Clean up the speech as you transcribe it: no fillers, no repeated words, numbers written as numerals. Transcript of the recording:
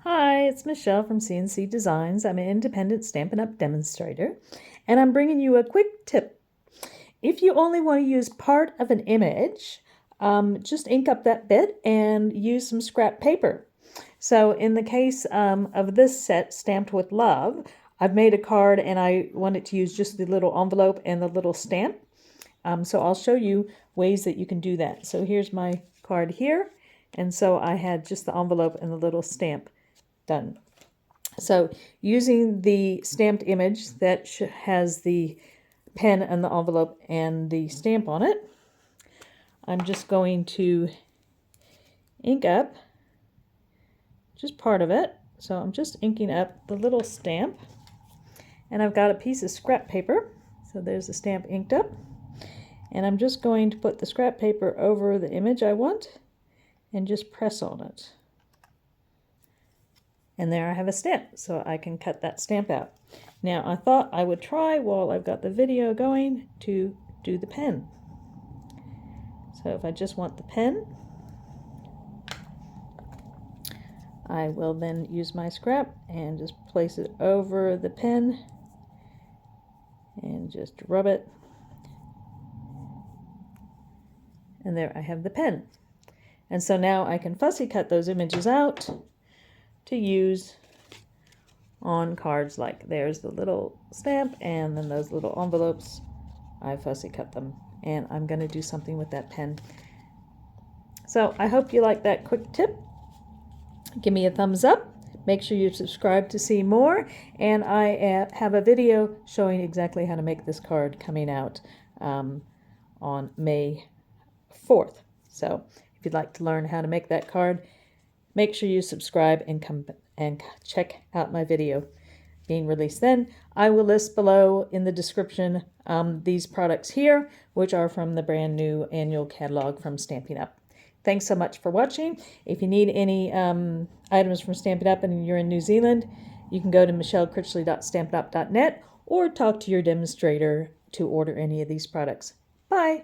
Hi, it's Michelle from CNC Designs. I'm an independent Stampin' Up! Demonstrator, and I'm bringing you a quick tip. If you only want to use part of an image, just ink up that bit and use some scrap paper. So in the case of this set, Stamped with Love, I've made a card and I wanted to use just the little envelope and the little stamp. So I'll show you ways that you can do that. So here's my card here. And so I had just the envelope and the little stamp done. So using the stamped image that has the pen and the envelope and the stamp on it, I'm just going to ink up just part of it. So I'm just inking up the little stamp, and I've got a piece of scrap paper. So there's the stamp inked up, and I'm just going to put the scrap paper over the image I want and just press on it. And there I have a stamp, so I can cut that stamp out. Now I thought I would try, while I've got the video going, to do the pen. So if I just want the pen, I will then use my scrap and just place it over the pen and just rub it. And there I have the pen. And so now I can fussy cut those images out to use on cards. Like there's the little stamp, and then those little envelopes, I fussy cut them, and I'm going to do something with that pen. So I hope you like that quick tip. Give me a thumbs up. Make sure you subscribe to see more, and I have a video showing exactly how to make this card coming out on May 4th. So if you'd like to learn how to make that card, make sure you subscribe and come and check out my video being released then. I will list below in the description these products here, which are from the brand new annual catalog from Stampin' Up. Thanks so much for watching. If you need any items from Stampin' Up! And you're in New Zealand, you can go to michellekritchley.stampinup.net or talk to your demonstrator to order any of these products. Bye!